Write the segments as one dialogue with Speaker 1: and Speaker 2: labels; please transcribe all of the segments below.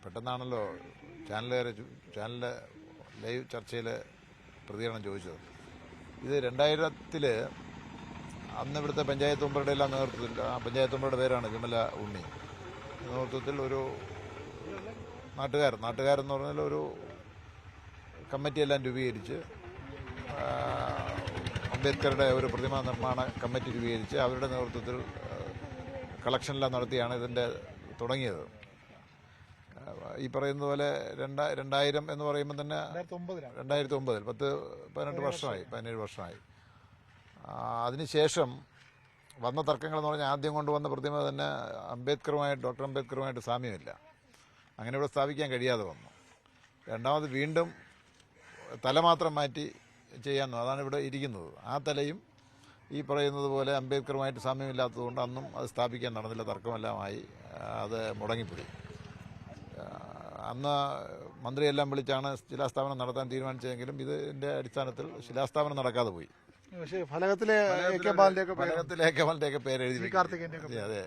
Speaker 1: പെട്ടെന്നാണല്ലോ ചാനലിലെ ലൈവ് ചർച്ചയിൽ പ്രതികരണം ചോദിച്ചത്. ഇത് 2000 അന്ന് ഇവിടുത്തെ പഞ്ചായത്ത് മെമ്പറുടെ എല്ലാം നേതൃത്വത്തിൽ, ആ പഞ്ചായത്ത് മെമ്പറുടെ പേരാണ് വിമല ഉണ്ണി, നേതൃത്വത്തിൽ ഒരു നാട്ടുകാരെന്ന് പറഞ്ഞാൽ ഒരു കമ്മിറ്റിയെല്ലാം രൂപീകരിച്ച്, അംബേദ്കറുടെ ഒരു പ്രതിമാ നിർമ്മാണ കമ്മിറ്റി രൂപീകരിച്ച് അവരുടെ നേതൃത്വത്തിൽ കളക്ഷനെല്ലാം നടത്തിയാണ് ഇതിൻ്റെ തുടങ്ങിയത്. ഈ പറയുന്നത് പോലെ 2000 എന്ന് പറയുമ്പോൾ തന്നെ 2009 17 വർഷമായി. അതിനുശേഷം വന്ന തർക്കങ്ങളെന്ന് പറഞ്ഞാൽ ആദ്യം കൊണ്ടുവന്ന പ്രതിമ തന്നെ ഡോക്ടർ അംബേദ്കറുമായിട്ട് സാമ്യമില്ല. അങ്ങനെ ഇവിടെ സ്ഥാപിക്കാൻ കഴിയാതെ വന്നു. രണ്ടാമത് വീണ്ടും തല മാത്രം മാറ്റി ചെയ്യാൻ, അതാണ് ഇവിടെ ഇരിക്കുന്നത്. ആ തലയും ഈ പറയുന്നത് പോലെ അംബേദ്കറുമായിട്ട് സാമ്യമില്ലാത്തതുകൊണ്ട് അന്നും അത് സ്ഥാപിക്കാൻ നടന്നില്ല. തർക്കമെല്ലാമായി അത് മുടങ്ങിപ്പോയി. അന്ന് മന്ത്രിയെല്ലാം വിളിച്ചാണ് ശിലാസ്ഥാപനം നടത്താൻ തീരുമാനിച്ചതെങ്കിലും ഇതിന്റെ അടിസ്ഥാനത്തിൽ ശിലാസ്ഥാപനം നടക്കാതെ പോയി.
Speaker 2: ഫലകത്തിലെ
Speaker 1: ഏക്കമാലിന്റെയൊക്കെ പേരെഴുതി. അതെ,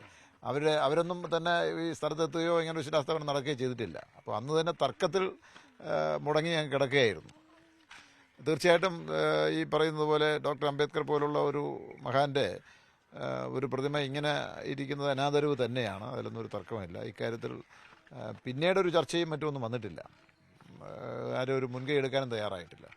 Speaker 1: അവരൊന്നും തന്നെ ഈ സ്ഥലത്തെത്തുകയോ ഇങ്ങനെ ഒരു ശിലാസ്ഥാപനം നടക്കുകയോ ചെയ്തിട്ടില്ല. അപ്പോൾ അന്ന് തന്നെ തർക്കത്തിൽ മുടങ്ങി ഞാൻ കിടക്കുകയായിരുന്നു. തീർച്ചയായിട്ടും ഈ പറയുന്നത് പോലെ ഡോക്ടർ അംബേദ്കർ പോലുള്ള ഒരു മഹാന്റെ ഒരു പ്രതിമ ഇങ്ങനെ ഇരിക്കുന്നത് അനാദരവ് തന്നെയാണ്, അതിലൊന്നും ഒരു തർക്കമില്ല. ഇക്കാര്യത്തിൽ പിന്നീടൊരു ചർച്ചയും മറ്റുമൊന്നും വന്നിട്ടില്ല. ആരും ഒരു മുൻകൈ എടുക്കാനും തയ്യാറായിട്ടില്ല.